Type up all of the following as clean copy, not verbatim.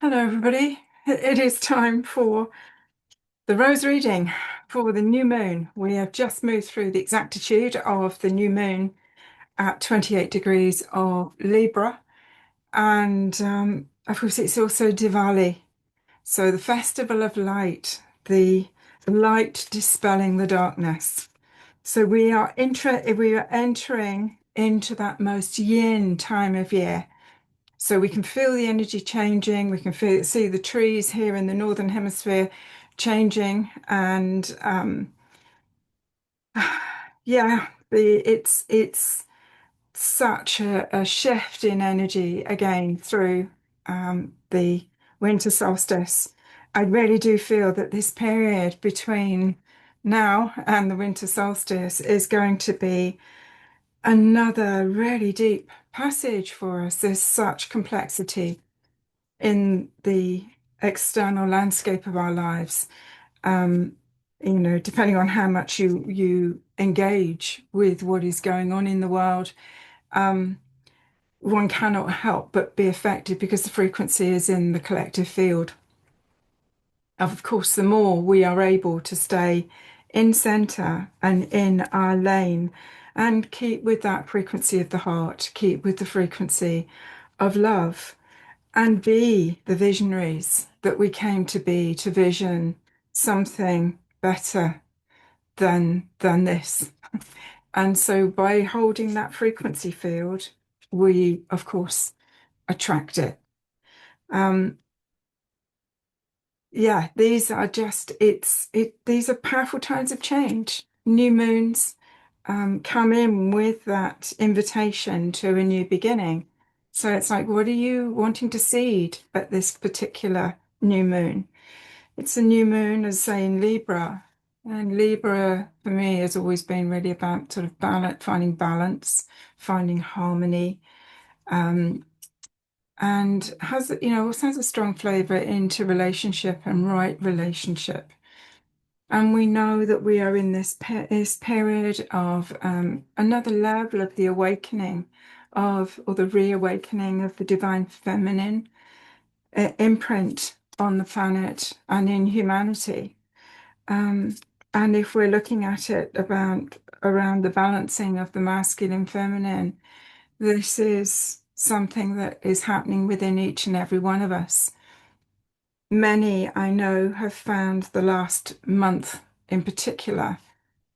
Hello, everybody. It is time for the rose reading for the new moon. We have just moved through the exactitude of the new moon at 28 degrees of Libra. And of course, it's also Diwali. So the festival of light, the light dispelling the darkness. So we are entering into that most yin time of year. So we can feel the energy changing. We can see the trees here in the northern hemisphere changing, and yeah, it's such a shift in energy again through the winter solstice. I really do feel that this period between now and the winter solstice is going to be another really deep passage for us. There's such complexity in the external landscape of our lives. Um, Depending on how much you engage with what is going on in the world, um, one cannot help but be affected because the frequency is in the collective field. Of course, the more we are able to stay in center and in our lane and keep with that frequency of the heart, keep with the frequency of love, and be the visionaries that we came to be, to vision something better than this. And so by holding that frequency field, we of course attract it. Um, yeah, these are just these are powerful times of change. New moons come in with that invitation to a new beginning. So it's like, what are you wanting to seed at this particular new moon? It's a new moon, as say in Libra. And Libra for me has always been really about sort of balance, finding harmony, um, and has, also has a strong flavor into relationship and right relationship. And we know that we are in this period of another level of the awakening or the reawakening of the divine feminine imprint on the planet and in humanity. Um, and if we're looking at it about around the balancing of the masculine feminine, this is something that is happening within each and every one of us. Many I know have found the last month in particular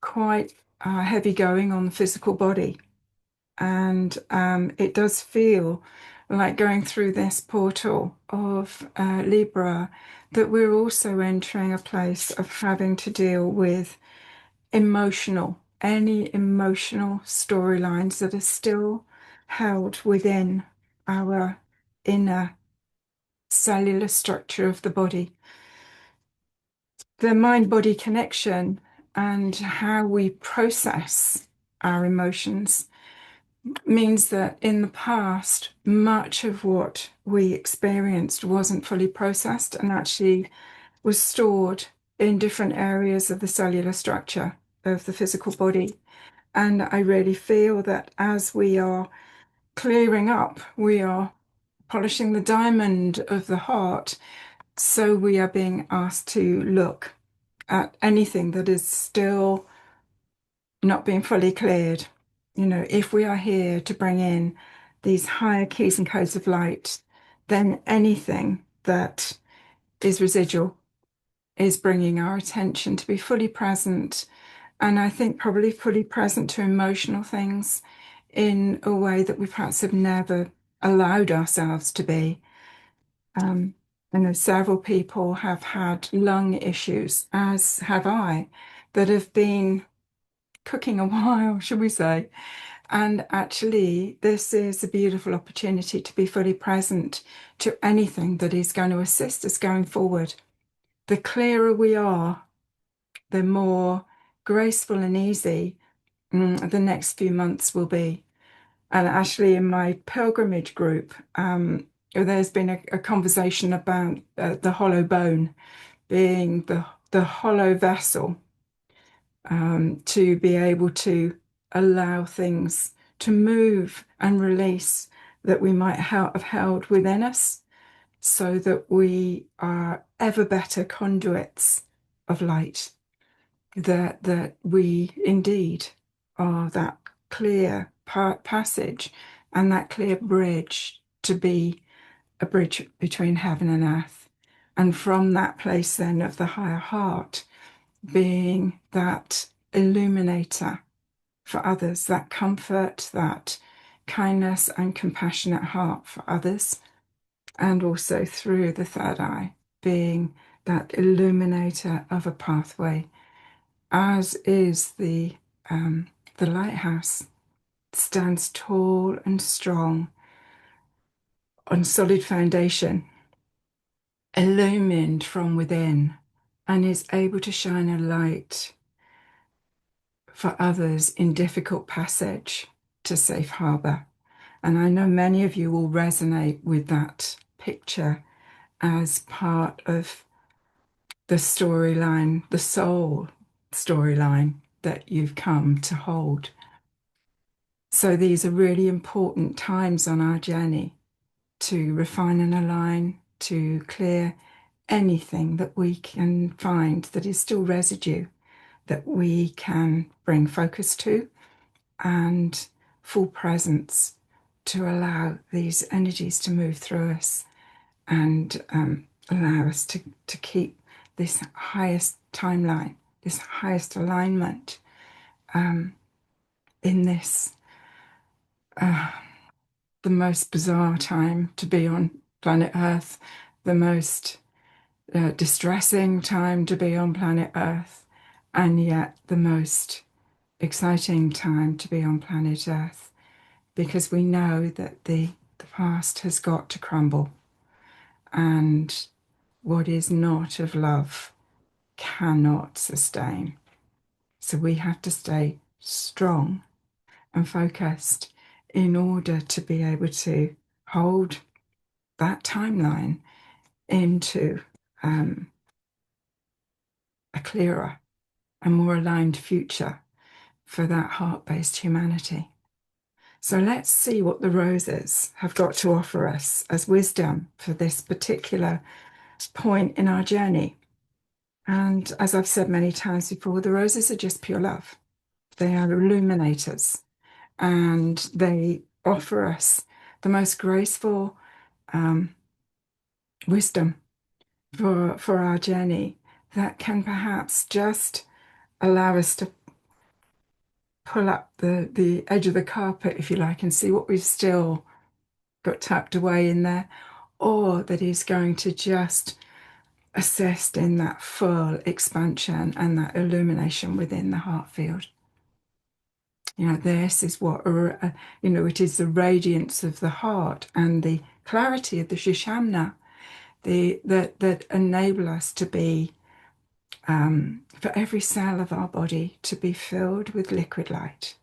quite heavy going on the physical body. And it does feel like going through this portal of Libra that we're also entering a place of having to deal with any emotional storylines that are still held within our inner cellular structure of the body. The mind-body connection and how we process our emotions means that in the past, much of what we experienced wasn't fully processed and actually was stored in different areas of the cellular structure of the physical body. And I really feel that as we are clearing up, we are polishing the diamond of the heart. So we are being asked to look at anything that is still not being fully cleared. If we are here to bring in these higher keys and codes of light, then anything that is residual is bringing our attention to be fully present. And I think probably fully present to emotional things in a way that we perhaps have never allowed ourselves to be. Um, I know several people have had lung issues, as have I, that have been cooking a while, should we say. And actually, this is a beautiful opportunity to be fully present to anything that is going to assist us going forward. The clearer we are, the more graceful and easy the next few months will be. And actually, in my pilgrimage group, there's been a conversation about the hollow bone being the hollow vessel to be able to allow things to move and release that we might have held within us. so that we are ever better conduits of light, that we indeed are that clear passage and that clear bridge to be a bridge between heaven and earth. And from that place then of the higher heart, being that illuminator for others, that comfort, that kindness and compassionate heart for others, and also through the third eye, being that illuminator of a pathway, as is the lighthouse, stands tall and strong on solid foundation, illumined from within, and is able to shine a light for others in difficult passage to safe harbour. And I know many of you will resonate with that picture as part of the storyline, the soul storyline that you've come to hold. So these are really important times on our journey to refine and align, to clear anything that we can find that is still residue that we can bring focus to, and full presence to allow these energies to move through us and allow us to keep this highest timeline, this highest alignment in this, the most bizarre time to be on planet Earth, the most distressing time to be on planet Earth, and yet the most exciting time to be on planet Earth, because we know that the past has got to crumble, and what is not of love cannot sustain. So we have to stay strong and focused in order to be able to hold that timeline into a clearer and more aligned future for that heart-based humanity. So let's see what the roses have got to offer us as wisdom for this particular point in our journey. And as I've said many times before, the roses are just pure love. They are illuminators, and they offer us the most graceful wisdom for our journey that can perhaps just allow us to pull up the edge of the carpet, if you like, and see what we've still got tucked away in there, or that is going to just assist in that full expansion and that illumination within the heart field. This is what, it is the radiance of the heart and the clarity of the Shishamna that enable us to be, for every cell of our body to be filled with liquid light,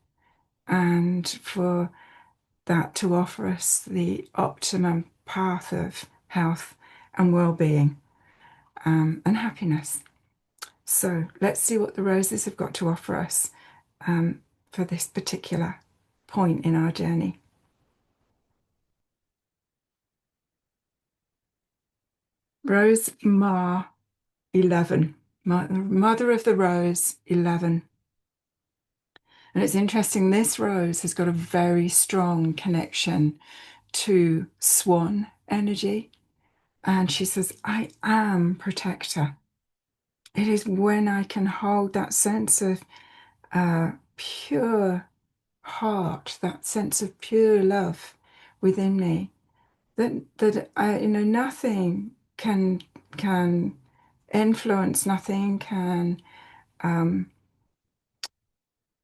and for that to offer us the optimum path of health and well-being and happiness. So let's see what the roses have got to offer us for this particular point in our journey. Rose Ma 11, Mother of the Rose 11. And it's interesting, this rose has got a very strong connection to swan energy. And she says, I am protector. It is when I can hold that sense of pure heart, that sense of pure love within me, that I, nothing can influence, nothing can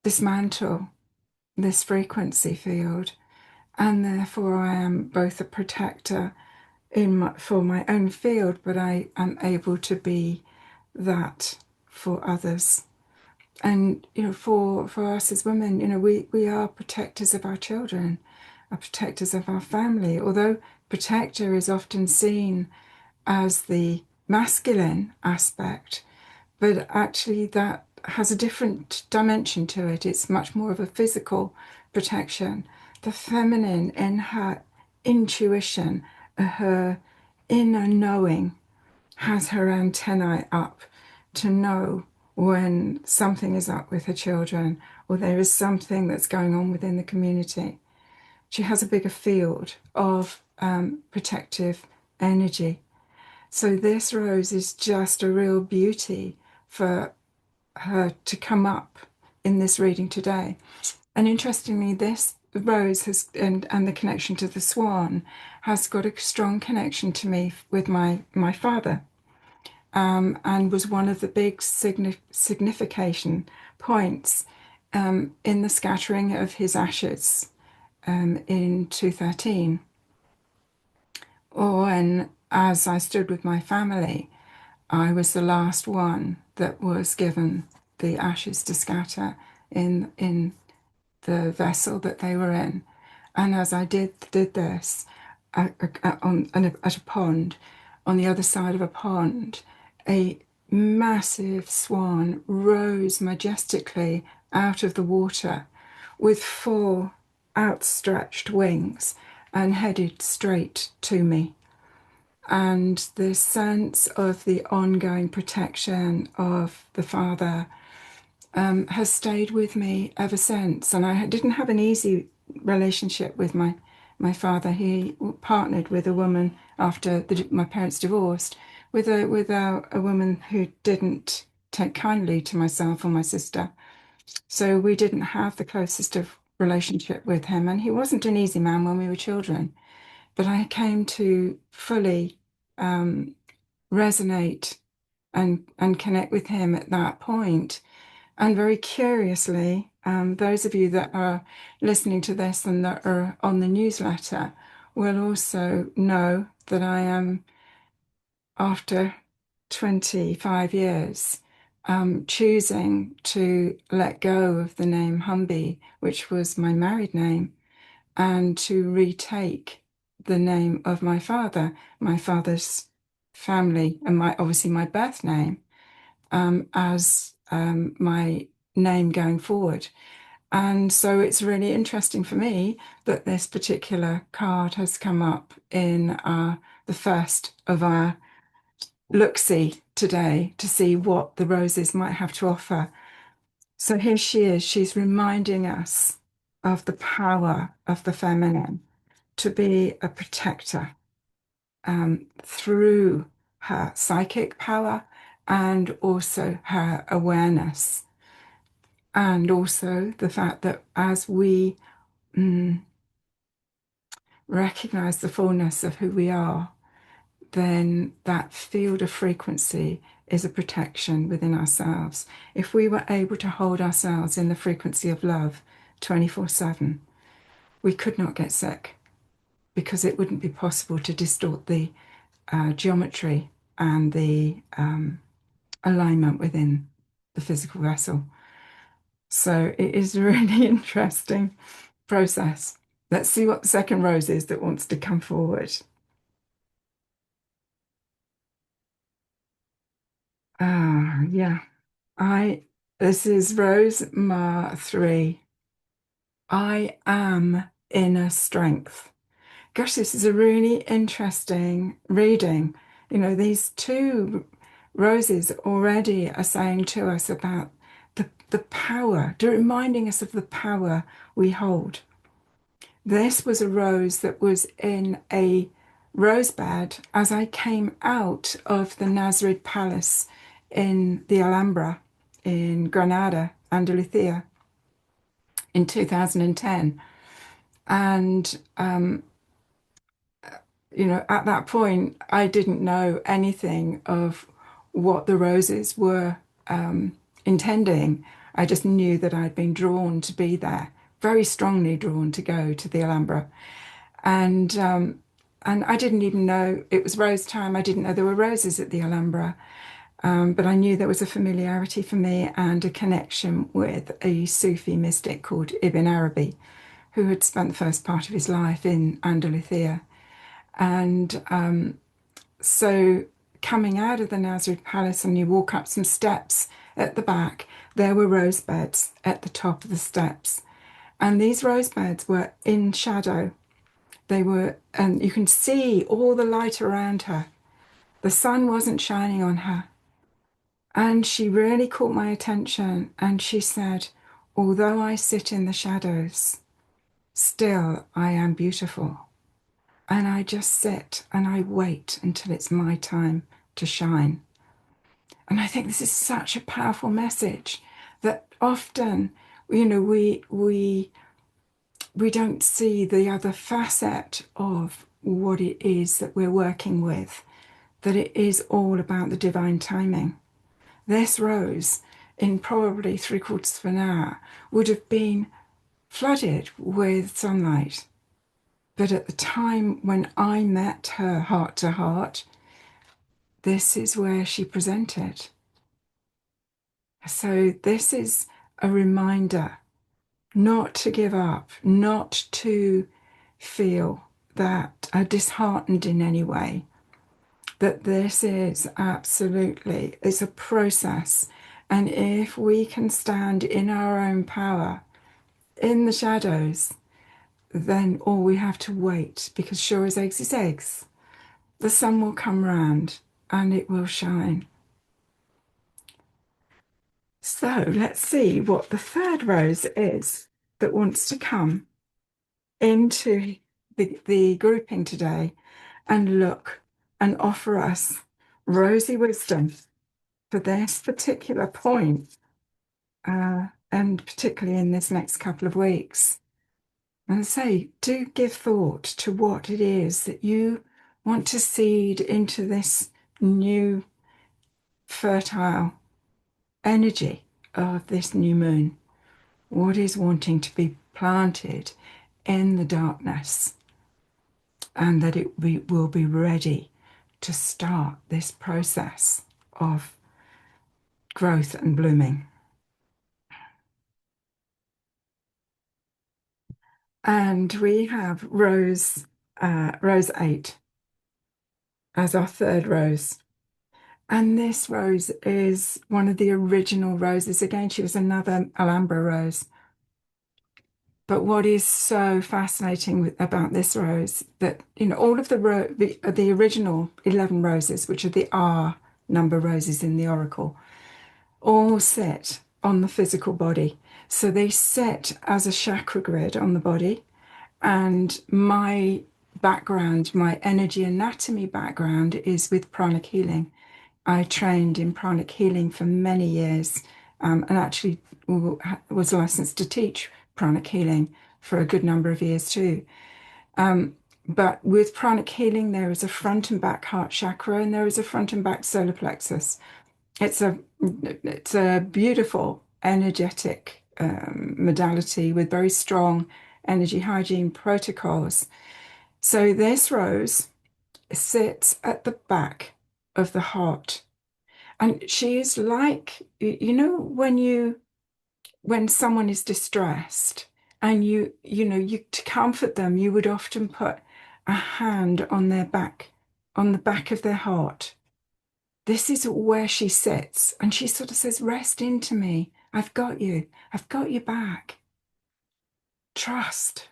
dismantle this frequency field, and therefore I am both a protector for my own field, but I am able to be that for others. And for us as women, we are protectors of our children, are protectors of our family. Although protector is often seen as the masculine aspect, but actually that has a different dimension to it. It's much more of a physical protection. The feminine, in her intuition, her inner knowing has her antennae up to know when something is up with her children or there is something that's going on within the community. She has a bigger field of protective energy. So this rose is just a real beauty for her to come up in this reading today. And interestingly, this rose has and the connection to the swan has got a strong connection to me with my father, and was one of the big signification points in the scattering of his ashes in 2013. Or when, as I stood with my family, I was the last one that was given the ashes to scatter in the vessel that they were in. And as I did this at a pond, on the other side of a pond, a massive swan rose majestically out of the water with four outstretched wings and headed straight to me. And the sense of the ongoing protection of the Father has stayed with me ever since. And I didn't have an easy relationship with my father. He partnered with a woman after my parents divorced, with a woman who didn't take kindly to myself or my sister. So we didn't have the closest of relationship with him, and he wasn't an easy man when we were children. But I came to fully resonate and connect with him at that point. And very curiously, those of you that are listening to this and that are on the newsletter will also know that I am, after 25 years, choosing to let go of the name Humby, which was my married name, and to retake the name of my father's family, and obviously my birth name, as my name going forward. And so it's really interesting for me that this particular card has come up in the first of our look-see today to see what the roses might have to offer. So here she is. She's reminding us of the power of the feminine to be a protector through her psychic power and also her awareness. And also the fact that as we recognize the fullness of who we are, then that field of frequency is a protection within ourselves. If we were able to hold ourselves in the frequency of love 24/7, we could not get sick because it wouldn't be possible to distort the geometry and the alignment within the physical vessel. So it is a really interesting process. Let's see what the second rose is that wants to come forward. Yeah. This is Rose Ma 3. I am inner strength. Gosh, this is a really interesting reading. You know, these two roses already are saying to us about the power, to reminding us of the power we hold. This was a rose that was in a rose bed as I came out of the Nasrid Palace in the Alhambra in Granada, Andalusia, in 2010. And you know, at that point, I didn't know anything of what the roses were intending. I just knew that I'd been drawn to be there, very strongly drawn to go to the Alhambra. And I didn't even know it was rose time. I didn't know there were roses at the Alhambra. But I knew there was a familiarity for me and a connection with a Sufi mystic called Ibn Arabi, who had spent the first part of his life in Andalusia. And so coming out of the Nasrid Palace, and you walk up some steps at the back, there were rose beds at the top of the steps. And these rose beds were in shadow. They were, and you can see all the light around her. The sun wasn't shining on her. And she really caught my attention. And she said, although I sit in the shadows, still I am beautiful. And I just sit and I wait until it's my time to shine. And I think this is such a powerful message that often, we don't see the other facet of what it is that we're working with, that it is all about the divine timing. This rose, in probably three-quarters of an hour, would have been flooded with sunlight. But at the time when I met her heart to heart, this is where she presented. So this is a reminder not to give up, not to feel that disheartened in any way, that this is absolutely, it's a process. And if we can stand in our own power, in the shadows, then all we have to wait, because sure as eggs is eggs, the sun will come round and it will shine. So let's see what the third rose is that wants to come into the grouping today and look and offer us rosy wisdom for this particular point, and particularly in this next couple of weeks. And say, do give thought to what it is that you want to seed into this new fertile energy of this new moon. What is wanting to be planted in the darkness, and that will be ready to start this process of growth and blooming. And we have rose 8 as our third rose. And this rose is one of the original roses. Again, she was another Alhambra rose. But what is so fascinating about this rose, that all of the original 11 roses, which are the R number roses in the oracle, all sit on the physical body. So they sit as a chakra grid on the body. And my background, my energy anatomy background, is with pranic healing. I trained in pranic healing for many years, and actually was licensed to teach pranic healing for a good number of years too. But with pranic healing, there is a front and back heart chakra, and there is a front and back solar plexus. It's a beautiful energetic modality with very strong energy hygiene protocols. So this rose sits at the back of the heart. And she is like, when someone is distressed and you to comfort them, you would often put a hand on their back, on the back of their heart. This is where she sits, and she sort of says, rest into me. I've got you. I've got you back. Trust.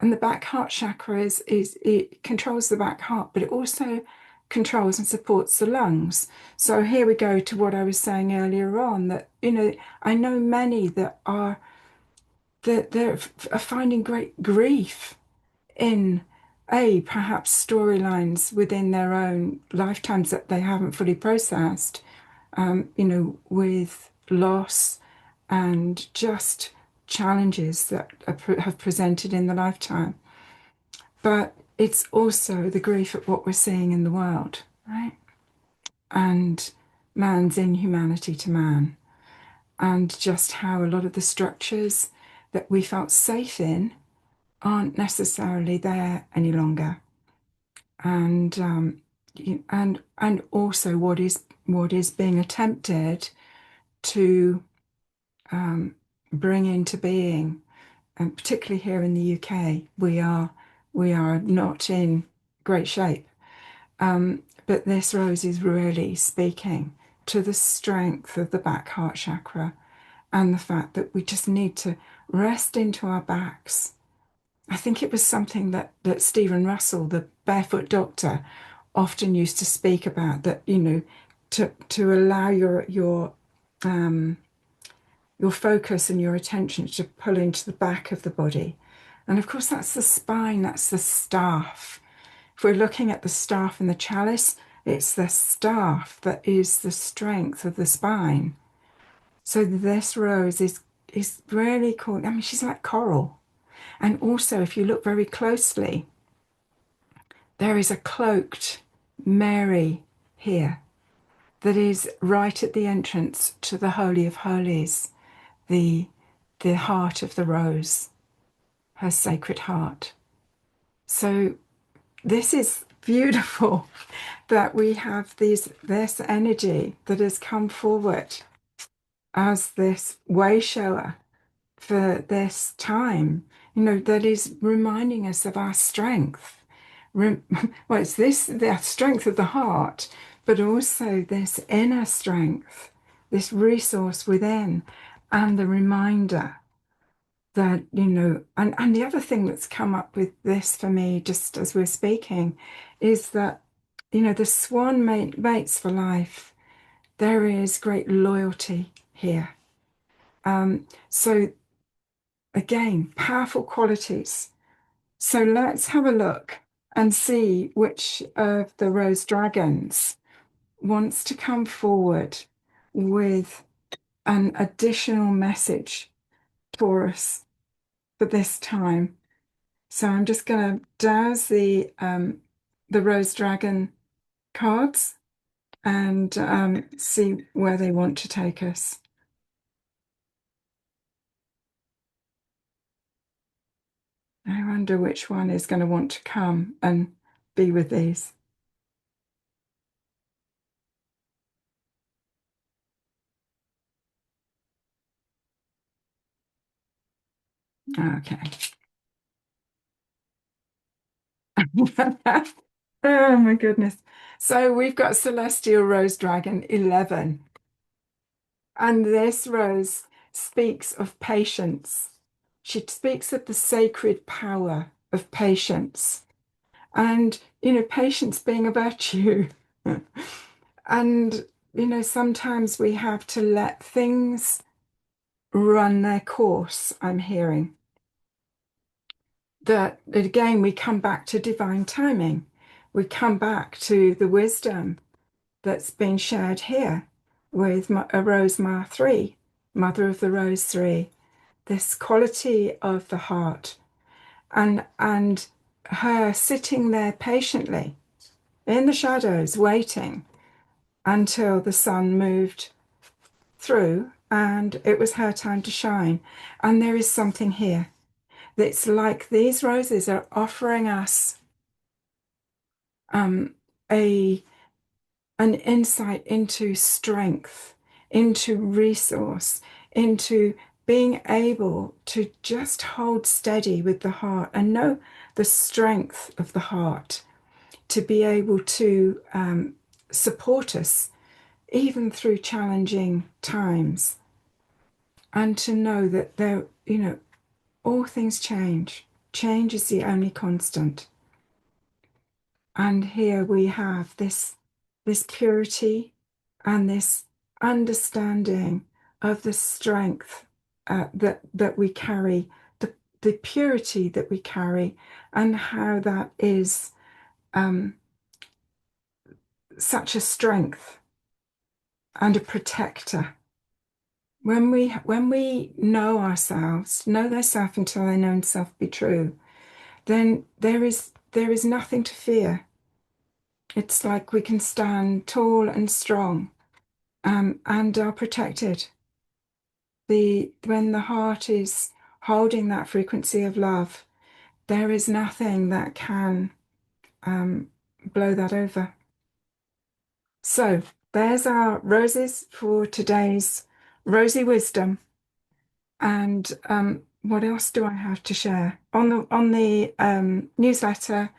And the back heart chakra it controls the back heart, but it also controls and supports the lungs. So here we go to what I was saying earlier on, that, I know many that are finding great grief in perhaps storylines within their own lifetimes that they haven't fully processed, with loss and just challenges that have presented in the lifetime. But it's also the grief at what we're seeing in the world, right? And man's inhumanity to man, and just how a lot of the structures that we felt safe in aren't necessarily there any longer. And and also what is being attempted to bring into being, and particularly here in the UK, we are not in great shape. But this rose is really speaking to the strength of the back heart chakra, and the fact that we just need to rest into our backs I think it was something that Stephen Russell, the barefoot doctor, often used to speak about, that, to allow um, your focus and your attention to pull into the back of the body. And of course, that's the spine, that's the staff. If we're looking at the staff and the chalice, it's the staff that is the strength of the spine. So this rose is really cool. I mean, she's like coral. And also, if you look very closely, there is a cloaked Mary here that is right at the entrance to the Holy of Holies, the the heart of the rose, her sacred heart. So this is beautiful that we have this energy that has come forward as this way shower for this time, that is reminding us of our strength. Well, it's the strength of the heart, but also this inner strength, this resource within, and the reminder that, and the other thing that's come up with this for me, just as we're speaking, is that, the swan mates for life, there is great loyalty here. So again, powerful qualities. So let's have a look and see which of the rose dragons wants to come forward with an additional message for us for this time. So I'm just going to douse the rose dragon cards and see where they want to take us. I wonder which one is going to want to come and be with these. Okay. Oh my goodness. So we've got Celestial Rose Dragon 11. And this rose speaks of patience. She speaks of the sacred power of patience. And, patience being a virtue. And, sometimes we have to let things run their course, I'm hearing. That again, we come back to divine timing. We come back to the wisdom that's been shared here with a Rose Ma 3, Mother of the Rose 3, this quality of the heart, and her sitting there patiently in the shadows, waiting until the sun moved through and it was her time to shine. And there is something here that's like these roses are offering us a an insight into strength, into resource, into being able to just hold steady with the heart and know the strength of the heart to be able to support us even through challenging times, and to know that all things change. Change is the only constant. And here we have this purity and this understanding of the strength that we carry, the purity that we carry, and how that is such a strength and a protector. When we know ourselves, know thyself until thy known self be true, then there is nothing to fear. It's like we can stand tall and strong, and are protected. When the heart is holding that frequency of love, there is nothing that can blow that over. So there's our roses for today's rosy wisdom. And what else do I have to share? On the newsletter,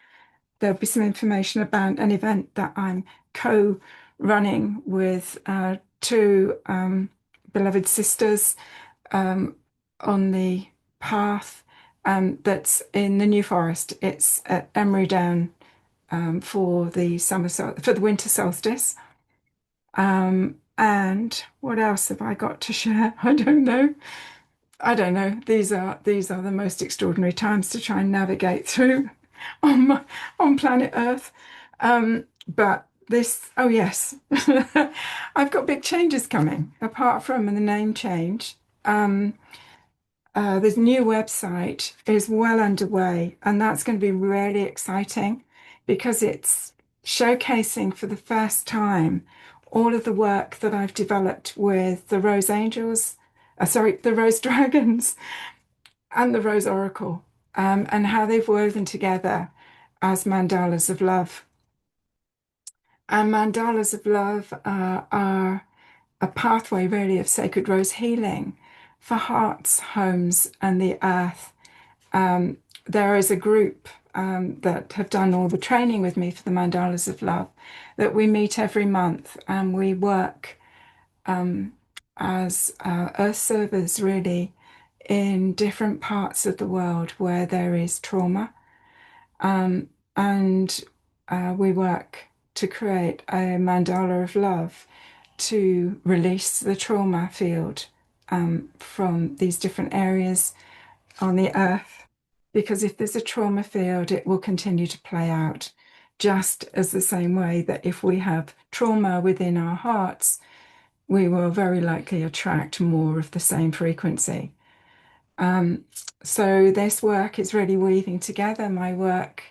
there'll be some information about an event that I'm co-running with two beloved sisters on the path that's in the New Forest. It's at Emery Down for the for the winter solstice. And what else have I got to share? I don't know. I don't know. These are the most extraordinary times to try and navigate through on on planet Earth. But this, oh yes, I've got big changes coming. Apart from the name change, this new website is well underway, and that's going to be really exciting because it's showcasing for the first time all of the work that I've developed with the Rose Angels, the Rose Dragons and the Rose Oracle, and how they've woven together as mandalas of love. And mandalas of love are a pathway, really, of sacred rose healing for hearts, homes, and the earth. There is a group that have done all the training with me for the mandalas of love that we meet every month, and we work as earth servers, really, in different parts of the world where there is trauma. And we work to create a mandala of love to release the trauma field from these different areas on the earth. Because if there's a trauma field, it will continue to play out just as the same way that if we have trauma within our hearts, we will very likely attract more of the same frequency. So this work is really weaving together my work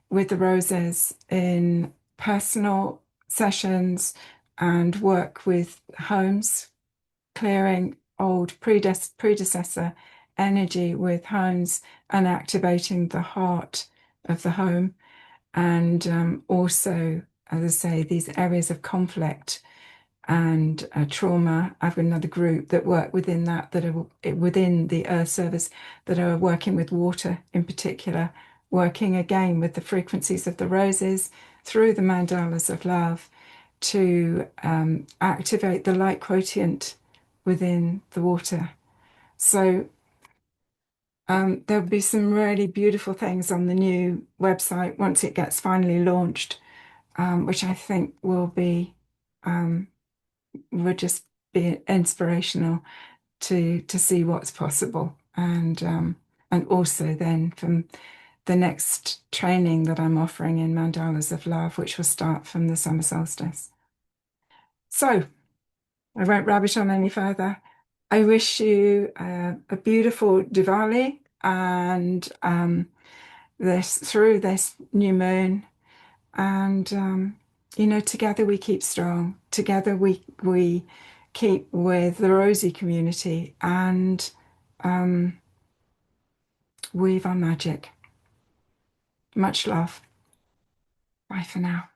with the roses in personal sessions and work with homes, clearing old predecessor energy with homes and activating the heart of the home. And also, as I say, these areas of conflict and trauma. I've got another group that work within that are within the Earth Service that are working with water in particular, working again with the frequencies of the roses through the mandalas of love to activate the light quotient within the water. So there'll be some really beautiful things on the new website once it gets finally launched, which I think um, will just be inspirational to see what's possible. And also then from the next training that I'm offering in Mandalas of Love, which will start from the summer solstice. So I won't rabbit on any further. I wish you a beautiful Diwali and this through this new moon. And together we keep strong. Together we keep with the Rosie community and weave our magic. Much love. Bye for now.